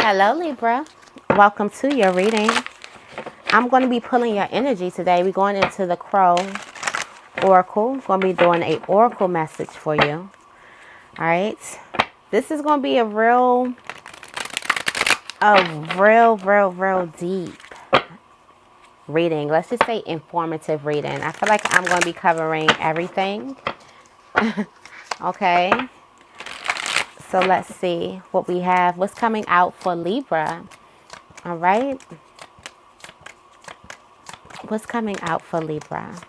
Hello, Libra. Welcome to your reading. I'm going to be pulling your energy today. We're going into the Crow Oracle. I'm going to be doing a Oracle message for you. All right. This is going to be a real deep reading. Let's just say informative reading. I feel like I'm going to be covering everything. Okay. So let's see what we have. What's coming out for Libra? All right. What's coming out for Libra?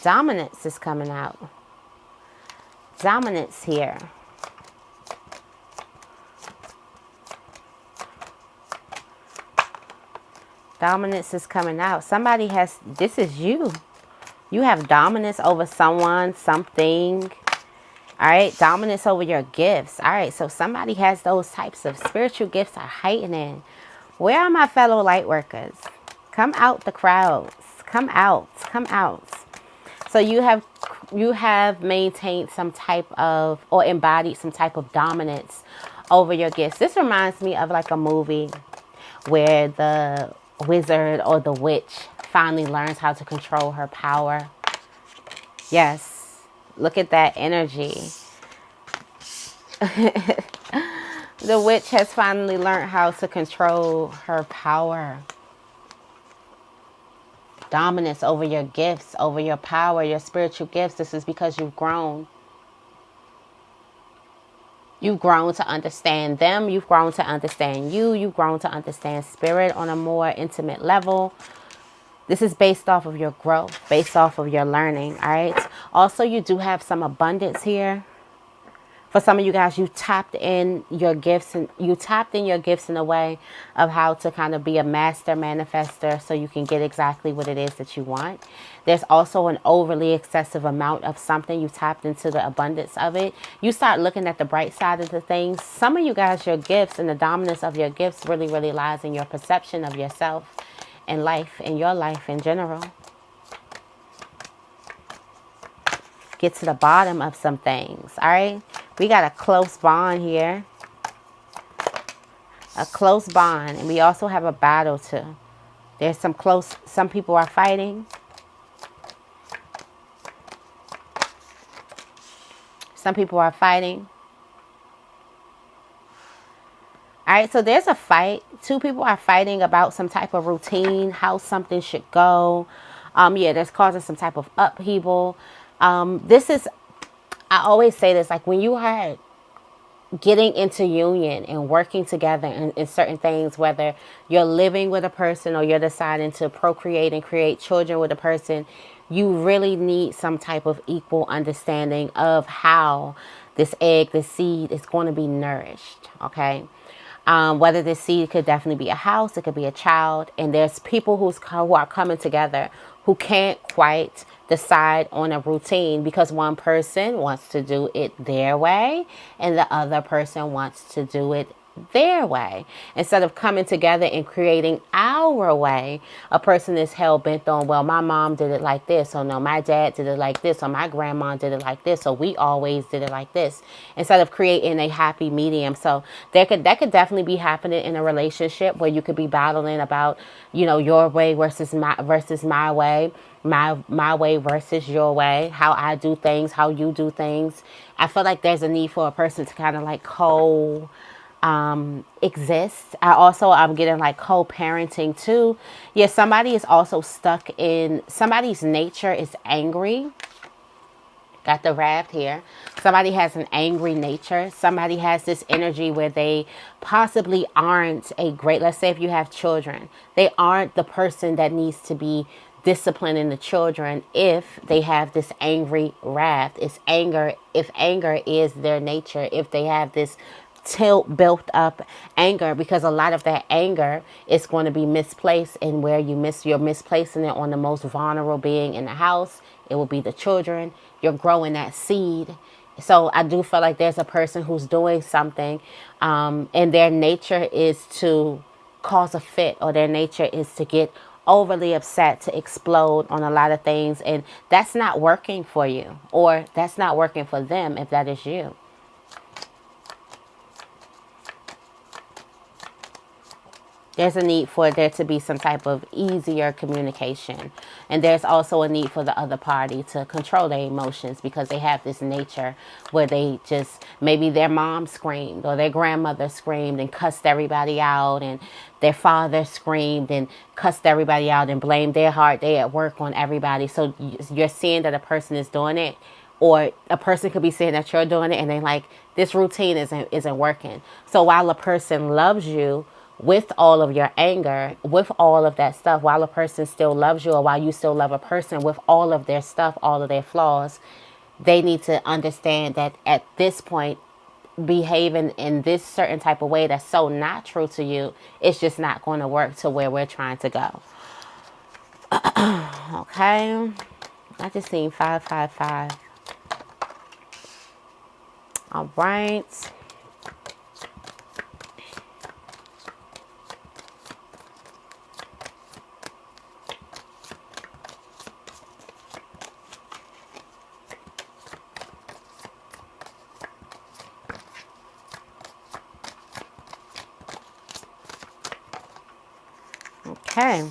Dominance is coming out. Dominance here. Dominance is coming out. Somebody has, this is you. You have dominance over someone, something. All right. Dominance over your gifts. All right. So somebody has those types of spiritual gifts are heightening. Where are my fellow light workers? Come out the crowds. Come out. Come out. So you have maintained some type of, or embodied some type of dominance over your gifts. This reminds me of like a movie where the wizard or the witch finally learns how to control her power. Yes. Look at that energy. The witch has finally learned how to control her power. Dominance over your gifts, over your power, your spiritual gifts. This is because you've grown. You've grown to understand them. You've grown to understand you. You've grown to understand spirit on a more intimate level. This is based off of your growth, based off of your learning, all right? Also, you do have some abundance here. For some of you guys, you tapped in your gifts, and you tapped in your gifts in a way of how to kind of be a master manifester so you can get exactly what it is that you want. There's also an overly excessive amount of something. You tapped into the abundance of it. You start looking at the bright side of the things. Some of you guys, your gifts and the dominance of your gifts really lies in your perception of yourself and life, and your life in general. Get to the bottom of some things, all right? We got a close bond here. A close bond. And we also have a battle too. There's some people are fighting. Some people are fighting. All right, so there's a fight. Two people are fighting about some type of routine, how something should go. Yeah, that's causing some type of upheaval. I always say this, like when you are getting into union and working together in certain things, whether you're living with a person or you're deciding to procreate and create children with a person, you really need some type of equal understanding of how this egg, this seed is going to be nourished, okay? Whether this seed could definitely be a house, it could be a child, and there's people who are coming together who can't quite decide on a routine because one person wants to do it their way and the other person wants to do it their way. Instead of coming together and creating our way, a person is hell-bent on, well, my mom did it like this, or no, my dad did it like this, or my grandma did it like this, or we always did it like this, instead of creating a happy medium. So that could definitely be happening in a relationship where you could be battling about, you know, your way versus my way, my way versus your way, how I do things, how you do things. I feel like there's a need for a person to kind of like exists. I'm getting like co-parenting too. Yeah, somebody is also stuck in, somebody's nature is angry. Got the wrath here. Somebody has an angry nature. Somebody has this energy where they possibly aren't a great, let's say if you have children, they aren't the person that needs to be disciplining the children if they have this angry wrath. It's anger. If anger is their nature, if they have this built up anger, because a lot of that anger is going to be misplaced, and where you're misplacing it on the most vulnerable being in the house, it will be the children. You're growing that seed. So I do feel like there's a person who's doing something and their nature is to cause a fit, or their nature is to get overly upset, to explode on a lot of things, and that's not working for you, or that's not working for them if that is you. There's a need for there to be some type of easier communication. And there's also a need for the other party to control their emotions, because they have this nature where they just, maybe their mom screamed or their grandmother screamed and cussed everybody out, and their father screamed and cussed everybody out and blamed their hard day at work on everybody. So you're seeing that a person is doing it, or a person could be saying that you're doing it, and they like, this routine isn't working. So while a person loves you with all of your anger, with all of that stuff, while a person still loves you, or while you still love a person with all of their stuff, all of their flaws, they need to understand that at this point, behaving in this certain type of way that's so natural to you, it's just not going to work to where we're trying to go. Okay. I just seen 555. All right. Okay.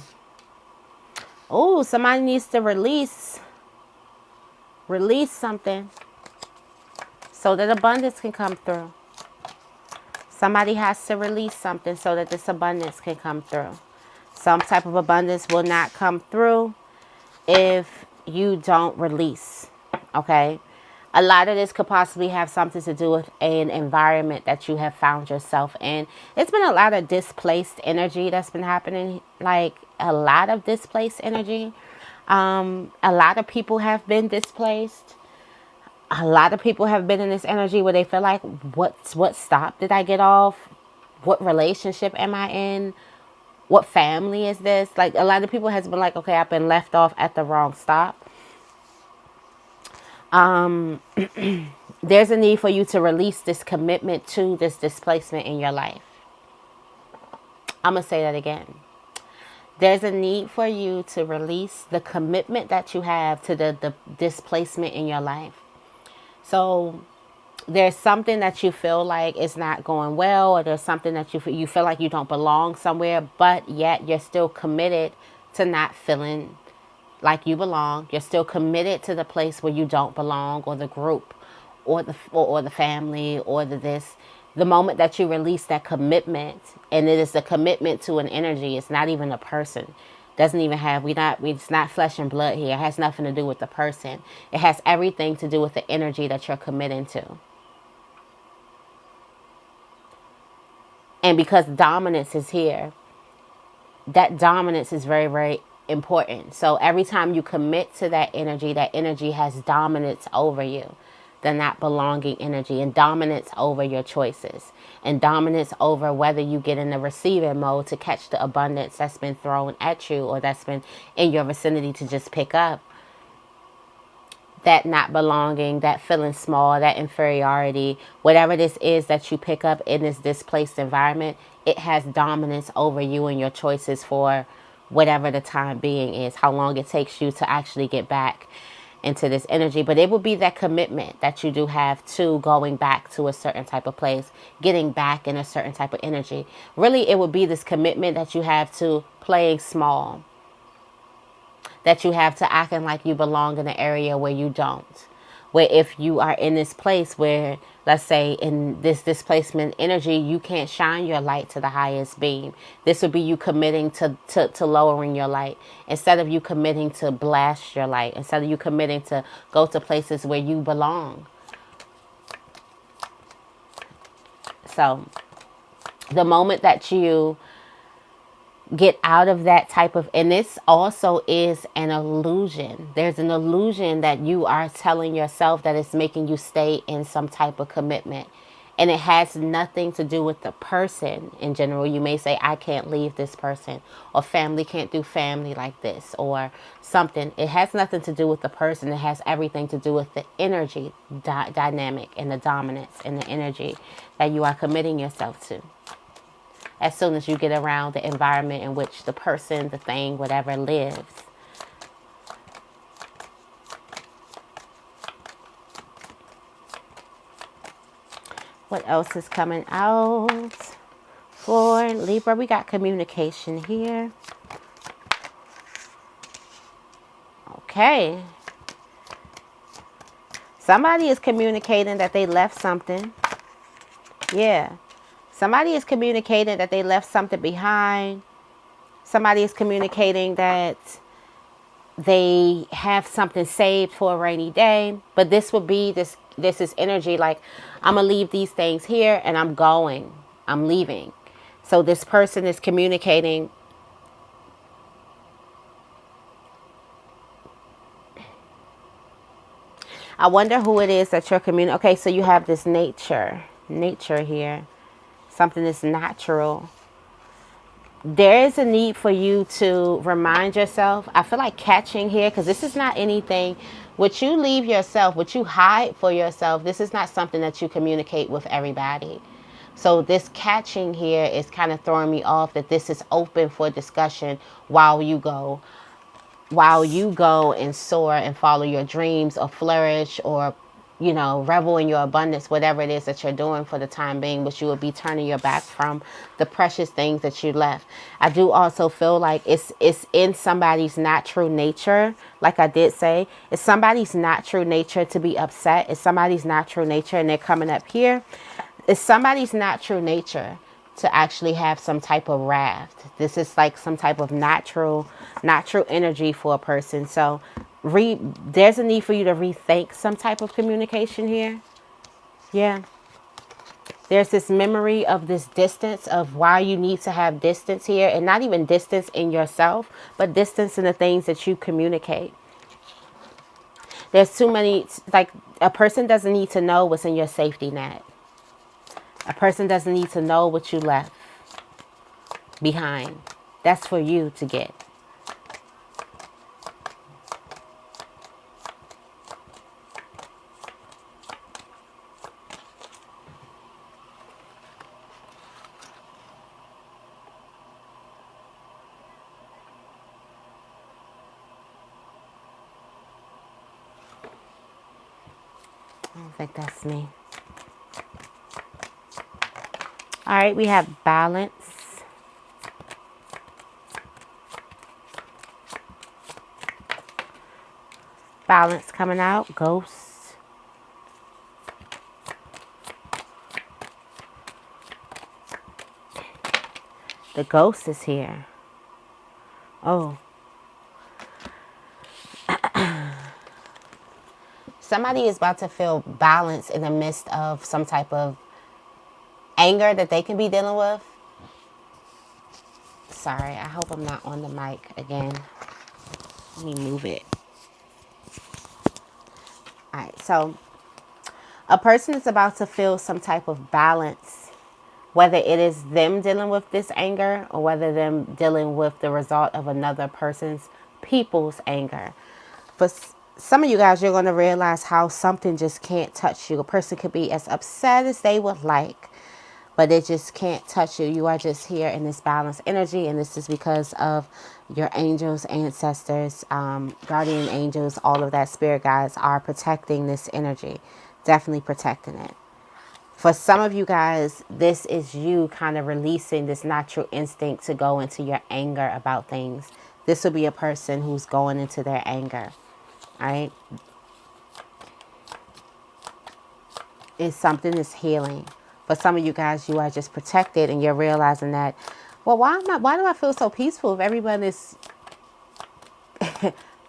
Oh, somebody needs to release something so that abundance can come through. Somebody has to release something so that this abundance can come through. Some type of abundance will not come through if you don't release. Okay? A lot of this could possibly have something to do with an environment that you have found yourself in. It's been a lot of displaced energy that's been happening. Like a lot of displaced energy. A lot of people have been displaced. A lot of people have been in this energy where they feel like, what stop did I get off? What relationship am I in? What family is this? Like a lot of people has been like, okay, I've been left off at the wrong stop. There's a need for you to release this commitment to this displacement in your life. I'm going to say that again. There's a need for you to release the commitment that you have to the displacement in your life. So there's something that you feel like is not going well, or there's something that you feel like you don't belong somewhere, but yet you're still committed to not feeling like you belong. You're still committed to the place where you don't belong, or the group, or the family, or this. The moment that you release that commitment, and it is a commitment to an energy, it's not even a person. Doesn't even have, it's not flesh and blood here. It has nothing to do with the person. It has everything to do with the energy that you're committing to. And because dominance is here, that dominance is very, very important. So every time you commit to that energy has dominance over you. The not belonging energy, and dominance over your choices, and dominance over whether you get in the receiving mode to catch the abundance that's been thrown at you, or that's been in your vicinity to just pick up. That not belonging, that feeling small, that inferiority, whatever this is that you pick up in this displaced environment, it has dominance over you and your choices for whatever the time being is, how long it takes you to actually get back into this energy. But it will be that commitment that you do have to going back to a certain type of place, getting back in a certain type of energy. Really, it would be this commitment that you have to playing small, that you have to acting like you belong in an area where you don't. Where if you are in this place where, let's say in this displacement energy, you can't shine your light to the highest beam. This would be you committing to lowering your light. Instead of you committing to blast your light. Instead of you committing to go to places where you belong. So the moment that you get out of that type of, and this also is an illusion. There's an illusion that you are telling yourself that it's making you stay in some type of commitment. And it has nothing to do with the person in general. You may say, I can't leave this person, or family can't do family like this, or something. It has nothing to do with the person. It has everything to do with the energy dynamic and the dominance and the energy that you are committing yourself to. As soon as you get around the environment in which the person, the thing, whatever lives. What else is coming out? For Libra, we got communication here. Okay. Somebody is communicating that they left something. Yeah. Somebody is communicating that they left something behind. Somebody is communicating that they have something saved for a rainy day. But this would be, this is energy like, I'm going to leave these things here and I'm going. I'm leaving. So this person is communicating. I wonder who it is that you're communicating. Okay, so you have this nature here. Something that's natural. There is a need for you to remind yourself. I feel like catching here, because this is not anything. What you leave yourself, what you hide for yourself, this is not something that you communicate with everybody. So this catching here is kind of throwing me off, that this is open for discussion while you go and soar and follow your dreams or flourish or, you know, revel in your abundance, whatever it is that you're doing for the time being, but you will be turning your back from the precious things that you left. I do also feel like it's in somebody's natural nature. Like I did say, it's somebody's natural nature to be upset. It's somebody's natural nature, and they're coming up here. It's somebody's natural nature to actually have some type of wrath. This is like some type of natural energy for a person. So there's a need for you to rethink some type of communication here. Yeah. There's this memory of this distance, of why you need to have distance here, and not even distance in yourself, but distance in the things that you communicate. There's too many, like, a person doesn't need to know what's in your safety net. A person doesn't need to know what you left behind. That's for you to get. I don't think that's me. All right, we have balance. Balance coming out. Ghost. The ghost is here. Oh. Somebody is about to feel balance in the midst of some type of anger that they can be dealing with. Sorry, I hope I'm not on the mic again. Let me move it. All right, so a person is about to feel some type of balance, whether it is them dealing with this anger or whether them dealing with the result of another people's anger. For some of you guys, you're going to realize how something just can't touch you. A person could be as upset as they would like, but it just can't touch you. You are just here in this balanced energy, and this is because of your angels, ancestors, guardian angels, all of that, spirit guides are protecting this energy, definitely protecting it. For some of you guys, this is you kind of releasing this natural instinct to go into your anger about things. This will be a person who's going into their anger, right? It's something that's healing. For some of you guys, you are just protected, and you're realizing that, well, why do I feel so peaceful if everyone is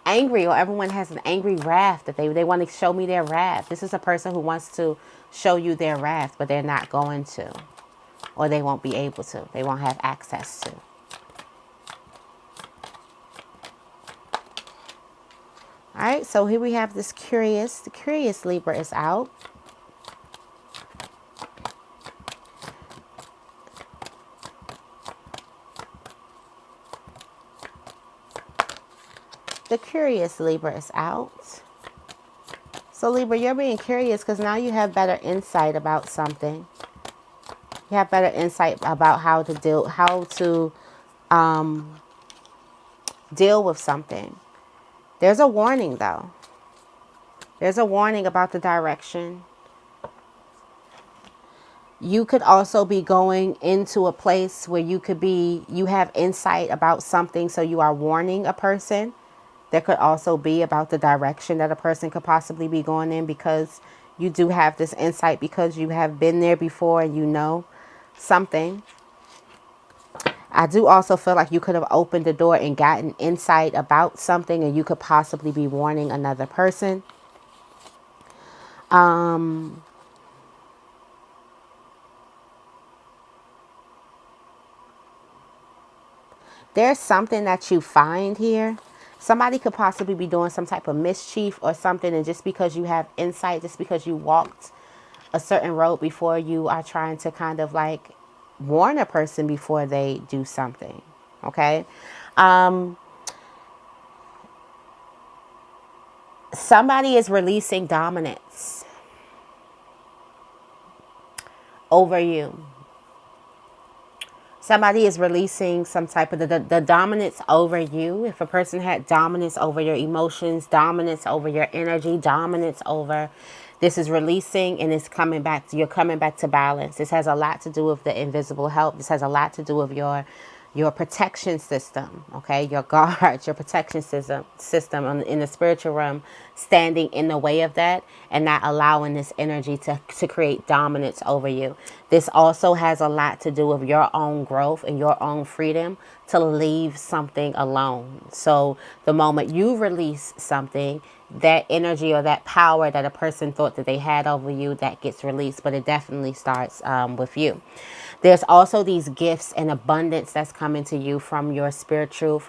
angry, or everyone has an angry wrath that they want to show me their wrath? This is a person who wants to show you their wrath, but they're not going to, or they won't be able to. They won't have access to. All right, so here we have this curious. The curious Libra is out. The curious Libra is out. So Libra, you're being curious because now you have better insight about something. You have better insight about how to deal with something. There's a warning though. There's a warning about the direction. You could also be going into a place where you have insight about something, so you are warning a person. There could also be about the direction that a person could possibly be going in, because you do have this insight because you have been there before and you know something. I do also feel like you could have opened the door and gotten insight about something, and you could possibly be warning another person. There's something that you find here. Somebody could possibly be doing some type of mischief or something, and just because you have insight, just because you walked a certain road before, you are trying to kind of like warn a person before they do something. Okay. Somebody is releasing dominance over you. Somebody is releasing some type of the dominance over you. If a person had dominance over your emotions, dominance over your energy, dominance over, this is releasing and it's coming back. You're coming back to balance. This has a lot to do with the invisible help. This has a lot to do with your protection system, okay, your guard, your protection system in the spiritual realm, standing in the way of that and not allowing this energy to create dominance over you. This also has a lot to do with your own growth and your own freedom to leave something alone. So the moment you release something, that energy or that power that a person thought that they had over you, that gets released, but it definitely starts with you. There's also these gifts and abundance that's coming to you from the spiritual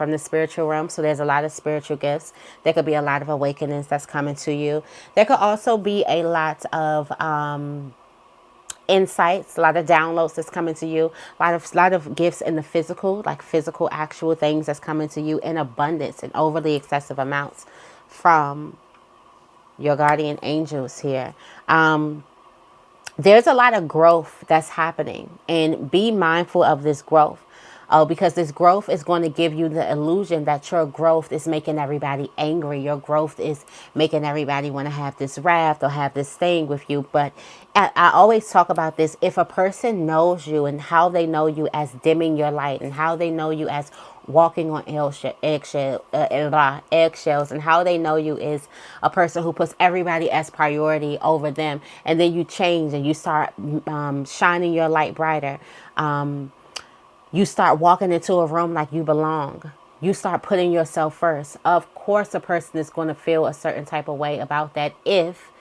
realm. So there's a lot of spiritual gifts. There could be a lot of awakenings that's coming to you. There could also be a lot of insights, a lot of downloads that's coming to you, a lot of gifts in the physical, like physical, actual things that's coming to you in abundance and overly excessive amounts from your guardian angels here. There's a lot of growth that's happening, and be mindful of this growth. Because this growth is going to give you the illusion that your growth is making everybody angry. Your growth is making everybody want to have this wrath or have this thing with you. But I always talk about this. If a person knows you and how they know you as dimming your light, and how they know you as walking on eggshells, and how they know you is a person who puts everybody as priority over them, and then you change and you start shining your light brighter. You start walking into a room like you belong. You start putting yourself first. Of course, a person is going to feel a certain type of way about that if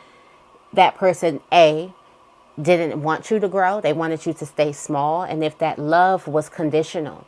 that person, A, didn't want you to grow. They wanted you to stay small. And if that love was conditional,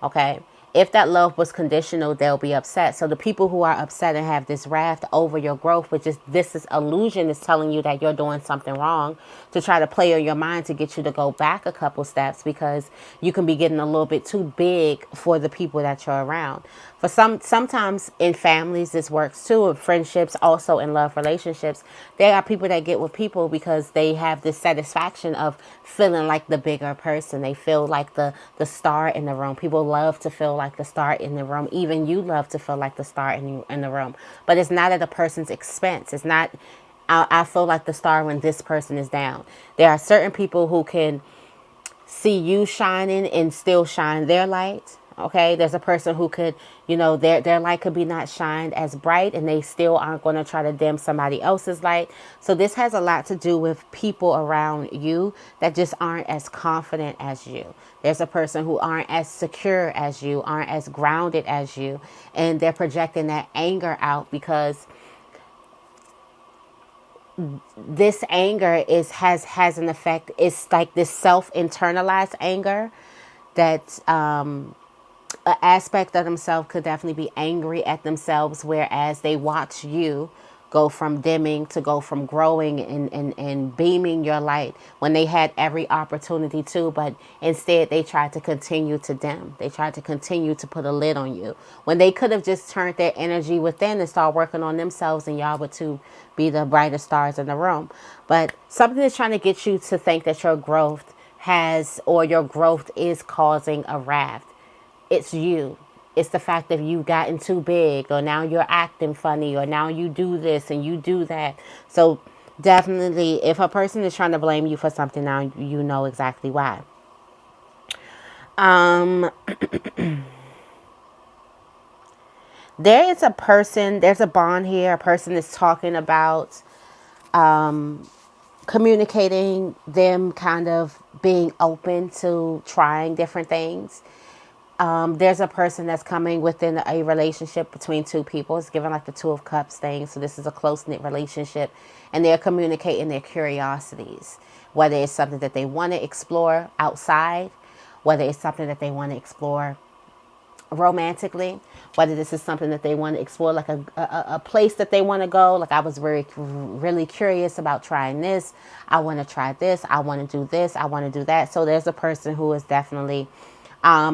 okay? If that love was conditional, they'll be upset. So the people who are upset and have this wrath over your growth, which is this is illusion, is telling you that you're doing something wrong, to try to play on your mind to get you to go back a couple steps, because you can be getting a little bit too big for the people that you're around. For sometimes in families this works too, in friendships, also in love relationships. There are people that get with people because they have this satisfaction of feeling like the bigger person. They feel like the star in the room. People love to feel like the star in the room. Even you love to feel like the star in the room. But it's not at a person's expense. It's not, I feel like the star when this person is down. There are certain people who can see you shining and still shine their light. Okay, there's a person who could, their light could be not shined as bright, and they still aren't going to try to dim somebody else's light. So this has a lot to do with people around you that just aren't as confident as you. There's a person who aren't as secure as you, aren't as grounded as you, and they're projecting that anger out, because this anger has an effect. It's like this self-internalized anger that an aspect of themselves could definitely be angry at themselves, whereas they watch you go from dimming to go from growing and beaming your light when they had every opportunity to, but instead they tried to continue to dim. They tried to continue to put a lid on you when they could have just turned their energy within and start working on themselves, and y'all would too be the brightest stars in the room. But something is trying to get you to think that your growth your growth is causing a raft. It's you. It's the fact that you've gotten too big, or now you're acting funny, or now you do this and you do that. So Definitely, if a person is trying to blame you for something now, you know exactly why. Um, there is a person, there's a bond here. A person is talking about communicating, them kind of being open to trying different things. There's a person that's coming within a relationship between two people. It's given like the Two of Cups thing. So this is a close-knit relationship, and they're communicating their curiosities, whether it's something that they want to explore outside, whether it's something that they want to explore romantically, whether this is something that they want to explore, like a place that they want to go. Like, I was really curious about trying this. I want to try this. I want to do this. I want to do that. So there's a person who is definitely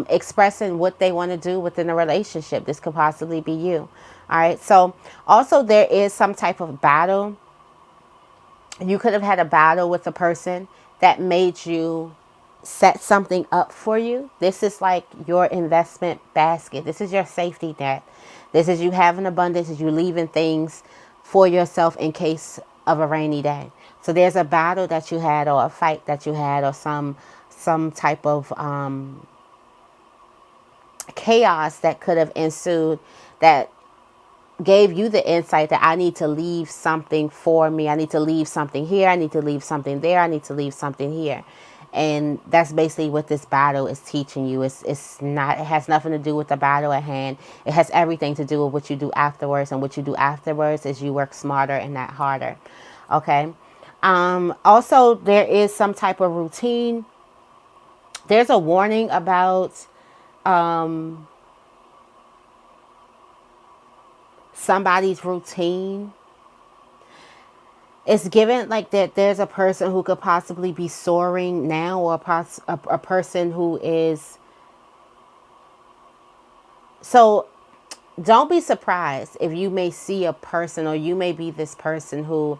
expressing what they want to do within a relationship. This could possibly be you. All right. So also there is some type of battle. You could have had a battle with a person that made you set something up for you. This is like your investment basket. This is your safety net. This is you having abundance, is you leaving things for yourself in case of a rainy day. So there's a battle that you had, or a fight that you had, or some type of chaos that could have ensued, that gave you the insight that I need to leave something for me. I need to leave something here. I need to leave something there. I need to leave something here. And that's basically what this battle is teaching you. It's not, it has nothing to do with the battle at hand. It has everything to do with what you do afterwards. And what you do afterwards is you work smarter and not harder. Okay. Also, there is some type of routine. There's a warning about somebody's routine. It's given like that there's a person who could possibly be soaring now, or a person who is. So don't be surprised if you may see a person, or you may be this person who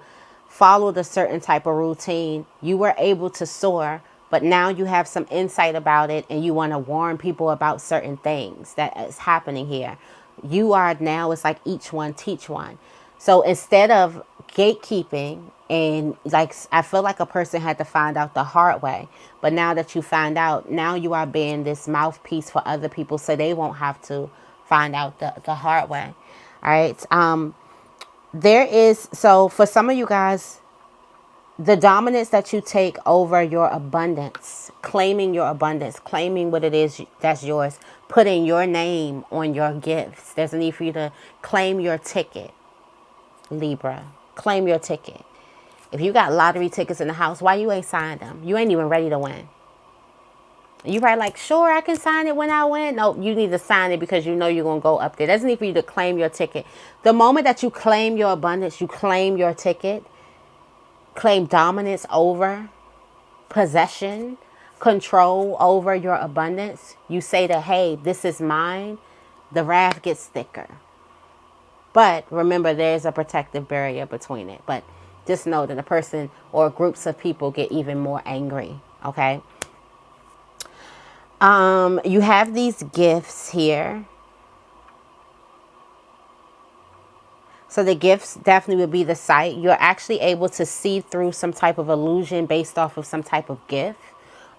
followed a certain type of routine. You were able to soar, but now you have some insight about it, and you want to warn people about certain things that is happening here. You are now, it's like each one teach one. So instead of gatekeeping, and like, I feel like a person had to find out the hard way, but now that you find out, now you are being this mouthpiece for other people, so they won't have to find out the hard way. All right. There is, so for some of you guys, the dominance that you take over your abundance, claiming your abundance, claiming what it is that's yours, putting your name on your gifts. There's a need for you to claim your ticket, Libra. Claim your ticket. If you got lottery tickets in the house, why you ain't signed them? You ain't even ready to win. You probably like, sure, I can sign it when I win. No, you need to sign it because you know you're going to go up there. There's a need for you to claim your ticket. The moment that you claim your abundance, you claim your ticket, claim dominance over, possession, control over your abundance. You say that, hey, this is mine. The wrath gets thicker. But remember, there's a protective barrier between it. But just know that a person or groups of people get even more angry. Okay. You have these gifts here. So the gifts definitely would be the sight. You're actually able to see through some type of illusion based off of some type of gift.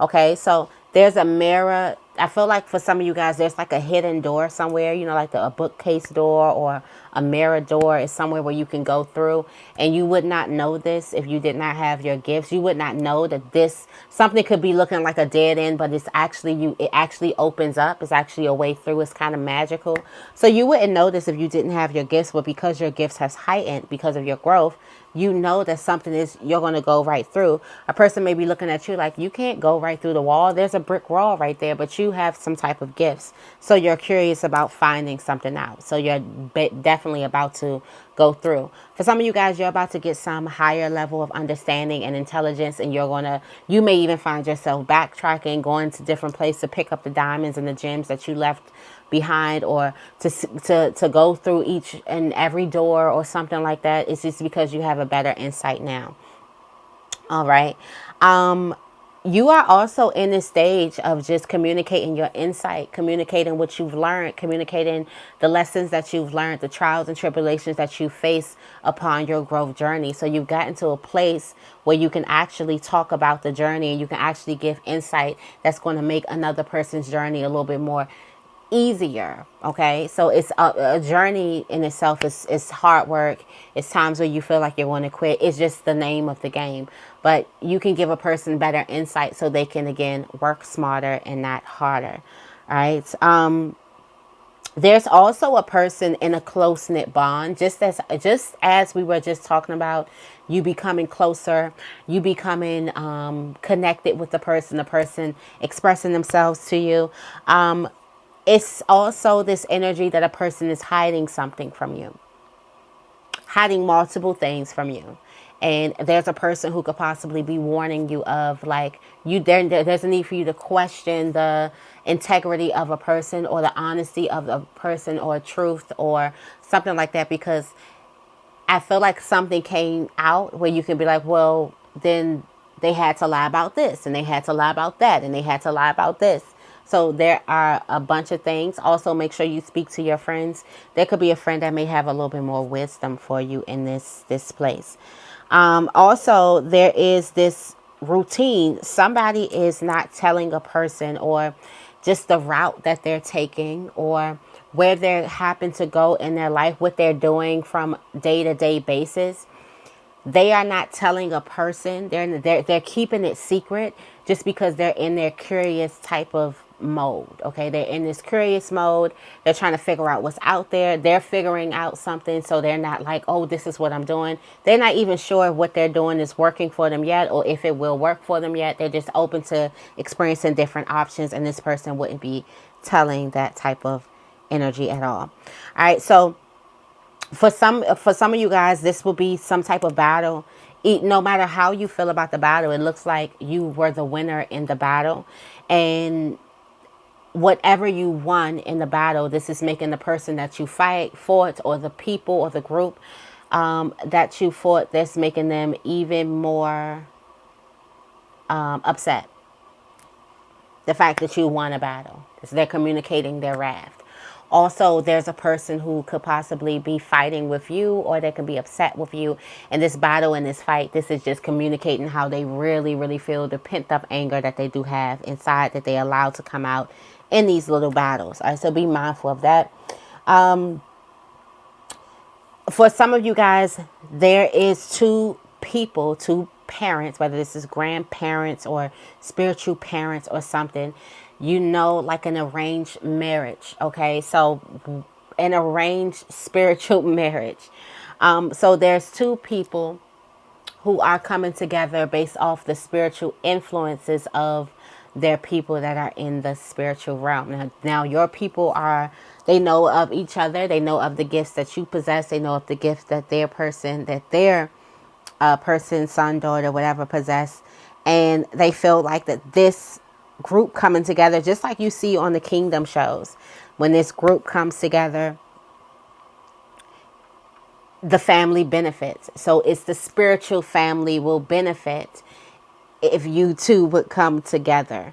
Okay, so there's a mirror. I feel like for some of you guys, there's like a hidden door somewhere, you know, like a bookcase door or a mirror door is somewhere where you can go through, and you would not know this if you did not have your gifts. You would not know that this, something could be looking like a dead end, but it's actually you, it actually opens up. It's actually a way through. It's kind of magical. So you wouldn't know this if you didn't have your gifts, but because your gifts has heightened because of your growth, you know that something is, you're going to go right through. A person may be looking at you like, you can't go right through the wall. There's a brick wall right there, but you have some type of gifts. So you're curious about finding something out. So you're definitely about to go through. For some of you guys, you're about to get some higher level of understanding and intelligence, and you may even find yourself backtracking, going to different places to pick up the diamonds and the gems that you left behind, or to go through each and every door or something like that. It's just because you have a better insight now. All right. You are also in this stage of just communicating your insight, communicating what you've learned, communicating the lessons that you've learned, the trials and tribulations that you face upon your growth journey. So you've gotten to a place where you can actually talk about the journey, and you can actually give insight that's going to make another person's journey a little bit more easier. Okay, so it's a journey in itself. Is hard work. It's times where you feel like you want to quit. It's just the name of the game. But you can give a person better insight so they can again work smarter and not harder. All right. There's also a person in a close knit bond, just as we were just talking about, you becoming closer, you becoming connected with the person expressing themselves to you. It's also this energy that a person is hiding something from you, hiding multiple things from you. And there's a person who could possibly be warning you of, like, there's a need for you to question the integrity of a person, or the honesty of a person, or truth, or something like that, because I feel like something came out where you can be like, well, then they had to lie about this, and they had to lie about that, and they had to lie about this. So there are a bunch of things. Also, make sure you speak to your friends. There could be a friend that may have a little bit more wisdom for you in this place. Also, there is this routine. Somebody is not telling a person, or just the route that they're taking, or where they happen to go in their life, what they're doing from day to day basis. They are not telling a person. They're keeping it secret, just because they're in their curious type of mode. Okay, they're in this curious mode. They're trying to figure out what's out there. They're figuring out something, so they're not like, oh, this is what I'm doing. They're not even sure if what they're doing is working for them yet, or if it will work for them yet. They're just open to experiencing different options, and this person wouldn't be telling that type of energy at all. All right, so for some of you guys, this will be some type of battle. No matter how you feel about the battle, it looks like you were the winner in the battle, and whatever you won in the battle, this is making the person that you fought, or the people or the group that you fought, that's making them even more upset. The fact that you won a battle, is they're communicating their wrath. Also, there's a person who could possibly be fighting with you, or they could be upset with you. In this battle, in this fight, this is just communicating how they really, really feel, the pent up anger that they do have inside, that they allow to come out in these little battles. All right, so be mindful of that. For some of you guys, there is two parents, whether this is grandparents or spiritual parents or something, like an arranged marriage. Okay, so an arranged spiritual marriage. So there's two people who are coming together based off the spiritual influences of their people that are in the spiritual realm. Now your people they know of each other. They know of the gifts that you possess. They know of the gifts that their person, son, daughter, whatever, possess. And they feel like that this group coming together, just like you see on the kingdom shows, when this group comes together, the family benefits. So it's the spiritual family will benefit if you two would come together.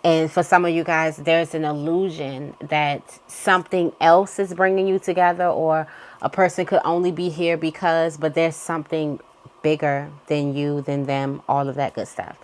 And for some of you guys, there's an illusion that something else is bringing you together, or a person could only be here because, but there's something bigger than you, than them, all of that good stuff.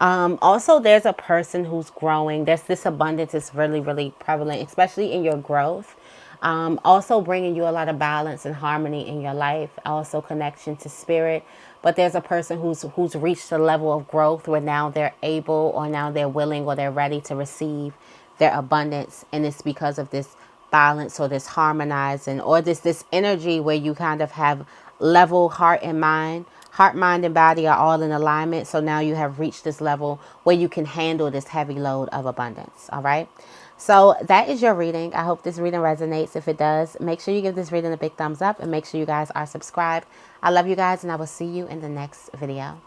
Also, there's a person who's growing. There's this abundance is really, really prevalent, especially in your growth. Also bringing you a lot of balance and harmony in your life. Also connection to spirit. But there's a person who's reached a level of growth where now they're able, or now they're willing, or they're ready to receive their abundance. And it's because of this balance, or this harmonizing, or this energy where you kind of have level heart and mind. Heart, mind, and body are all in alignment. So now you have reached this level where you can handle this heavy load of abundance. All right. So that is your reading. I hope this reading resonates. If it does, make sure you give this reading a big thumbs up, and make sure you guys are subscribed. I love you guys, and I will see you in the next video.